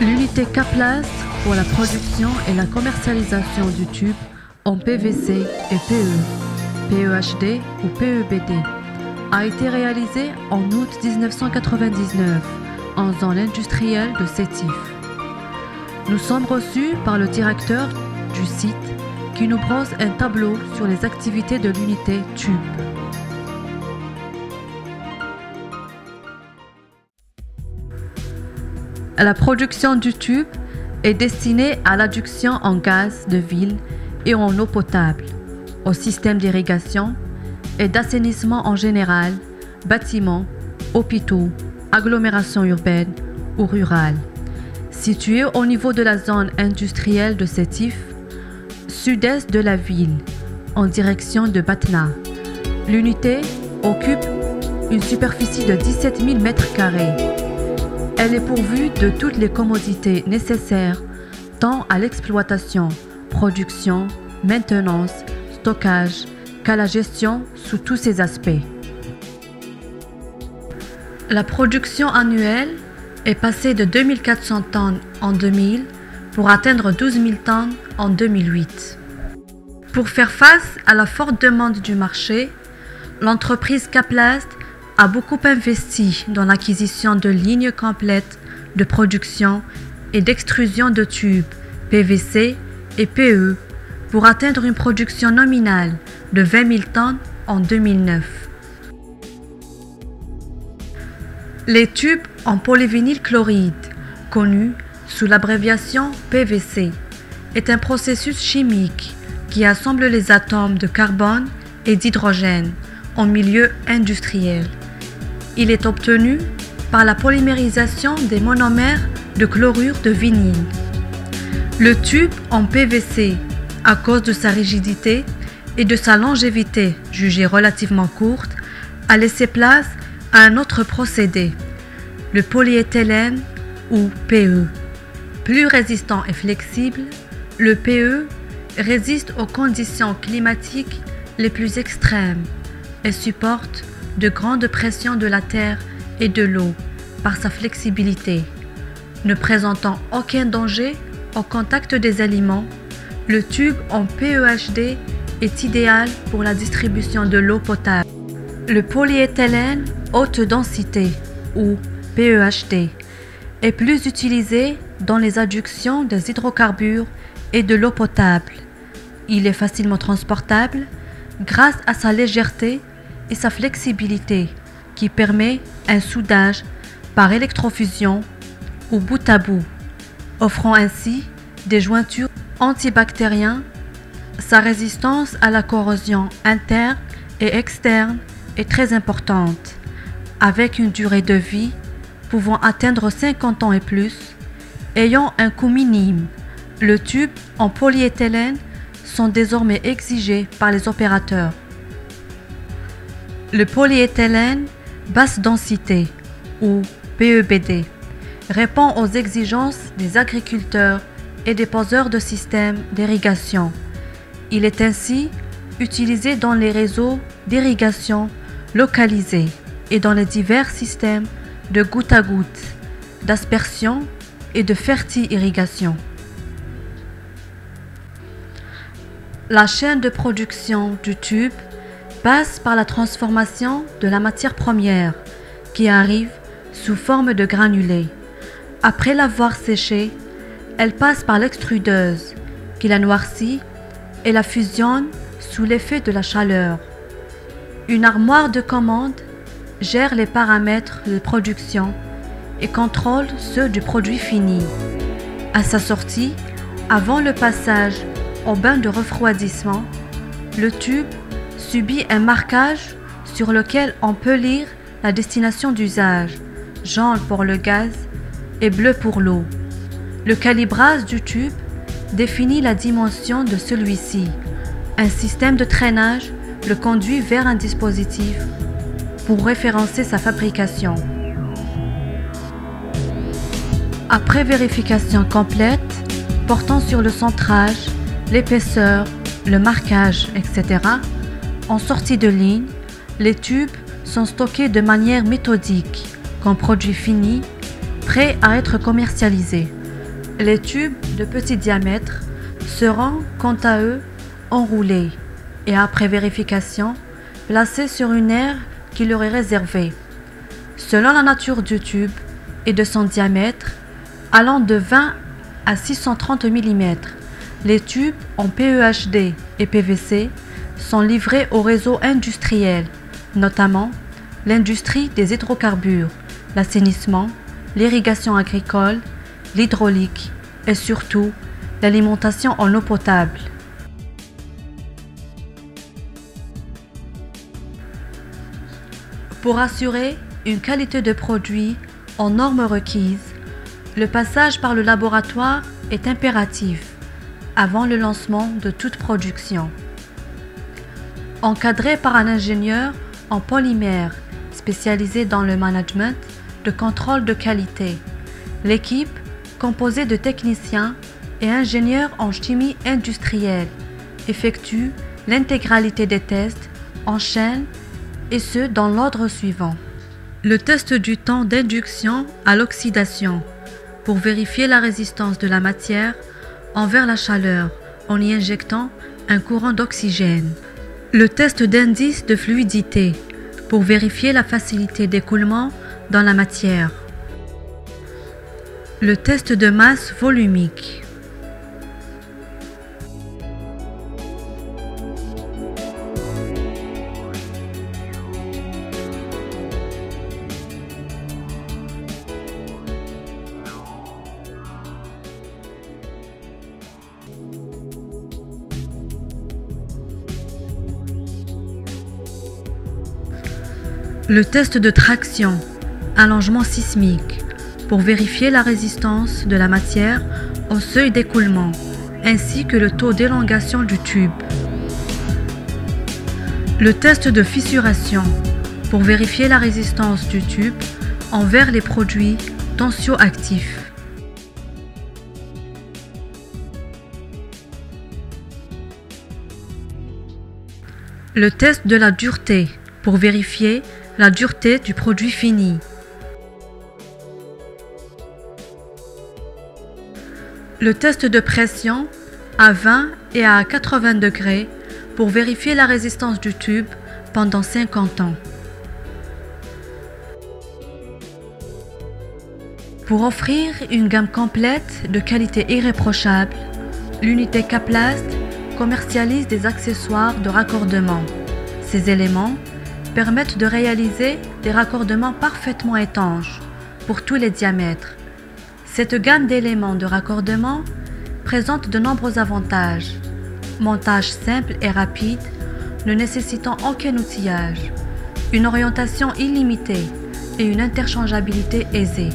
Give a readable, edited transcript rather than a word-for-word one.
L'unité Caplast pour la production et la commercialisation du tube en PVC et PE, PEHD ou PEBD, a été réalisée en août 1999 en zone industrielle de Sétif. Nous sommes reçus par le directeur du site qui nous brosse un tableau sur les activités de l'unité tube. La production du tube est destinée à l'adduction en gaz de ville et en eau potable, au système d'irrigation et d'assainissement en général, bâtiments, hôpitaux, agglomérations urbaines ou rurales. Située au niveau de la zone industrielle de Sétif, sud-est de la ville, en direction de Batna. L'unité occupe une superficie de 17 000 m². Elle est pourvue de toutes les commodités nécessaires tant à l'exploitation, production, maintenance, stockage qu'à la gestion sous tous ses aspects. La production annuelle est passée de 2400 tonnes en 2000 pour atteindre 12 000 tonnes en 2008. Pour faire face à la forte demande du marché, l'entreprise Caplast a beaucoup investi dans l'acquisition de lignes complètes de production et d'extrusion de tubes PVC et PE pour atteindre une production nominale de 20 000 tonnes en 2009. Les tubes en polyvinylchloride, connus sous l'abréviation PVC, est un processus chimique qui assemble les atomes de carbone et d'hydrogène en milieu industriel. Il est obtenu par la polymérisation des monomères de chlorure de vinyle. Le tube en PVC, à cause de sa rigidité et de sa longévité jugée relativement courte, a laissé place à un autre procédé, le polyéthylène ou PE. Plus résistant et flexible, le PE résiste aux conditions climatiques les plus extrêmes et supporte de grandes pressions de la terre et de l'eau par sa flexibilité. Ne présentant aucun danger au contact des aliments, le tube en PEHD est idéal pour la distribution de l'eau potable. Le polyéthylène haute densité ou PEHD est plus utilisé dans les adductions des hydrocarbures et de l'eau potable. Il est facilement transportable grâce à sa légèreté et sa flexibilité qui permet un soudage par électrofusion ou bout à bout, offrant ainsi des jointures antibactériennes. Sa résistance à la corrosion interne et externe est très importante, avec une durée de vie pouvant atteindre 50 ans et plus, ayant un coût minime. Le tube en polyéthylène sont désormais exigés par les opérateurs. Le polyéthylène basse densité ou PEBD répond aux exigences des agriculteurs et des poseurs de systèmes d'irrigation. Il est ainsi utilisé dans les réseaux d'irrigation localisés et dans les divers systèmes de goutte à goutte, d'aspersion et de ferti-irrigation. La chaîne de production du tube passe par la transformation de la matière première qui arrive sous forme de granulés. Après l'avoir séchée, elle passe par l'extrudeuse qui la noircit et la fusionne sous l'effet de la chaleur. Une armoire de commande gère les paramètres de production et contrôle ceux du produit fini. À sa sortie, avant le passage au bain de refroidissement, le tube subit un marquage sur lequel on peut lire la destination d'usage, jaune pour le gaz et bleu pour l'eau. Le calibrage du tube définit la dimension de celui-ci. Un système de traînage le conduit vers un dispositif pour référencer sa fabrication. Après vérification complète portant sur le centrage, l'épaisseur, le marquage, etc., en sortie de ligne, les tubes sont stockés de manière méthodique comme produit fini, prêt à être commercialisé. Les tubes de petit diamètre seront quant à eux enroulés et après vérification placés sur une aire qui leur est réservée. Selon la nature du tube et de son diamètre, allant de 20 à 630 mm, les tubes en PEHD et PVC sont livrés au réseau industriel, notamment l'industrie des hydrocarbures, l'assainissement, l'irrigation agricole, l'hydraulique et surtout l'alimentation en eau potable. Pour assurer une qualité de produit en normes requises, le passage par le laboratoire est impératif avant le lancement de toute production. Encadré par un ingénieur en polymère spécialisé dans le management de contrôle de qualité, l'équipe, composée de techniciens et ingénieurs en chimie industrielle, effectue l'intégralité des tests en chaîne et ce dans l'ordre suivant. Le test du temps d'induction à l'oxydation pour vérifier la résistance de la matière envers la chaleur en y injectant un courant d'oxygène. Le test d'indice de fluidité pour vérifier la facilité d'écoulement dans la matière. Le test de masse volumique. Le test de traction, allongement sismique, pour vérifier la résistance de la matière au seuil d'écoulement, ainsi que le taux d'élongation du tube. Le test de fissuration, pour vérifier la résistance du tube envers les produits tensioactifs. Le test de la dureté, pour vérifier la dureté du produit fini. Le test de pression à 20 et à 80 degrés pour vérifier la résistance du tube pendant 50 ans. Pour offrir une gamme complète de qualité irréprochable, l'unité Caplast commercialise des accessoires de raccordement. Ces éléments permettent de réaliser des raccordements parfaitement étanches pour tous les diamètres. Cette gamme d'éléments de raccordement présente de nombreux avantages. Montage simple et rapide, ne nécessitant aucun outillage, une orientation illimitée et une interchangeabilité aisée.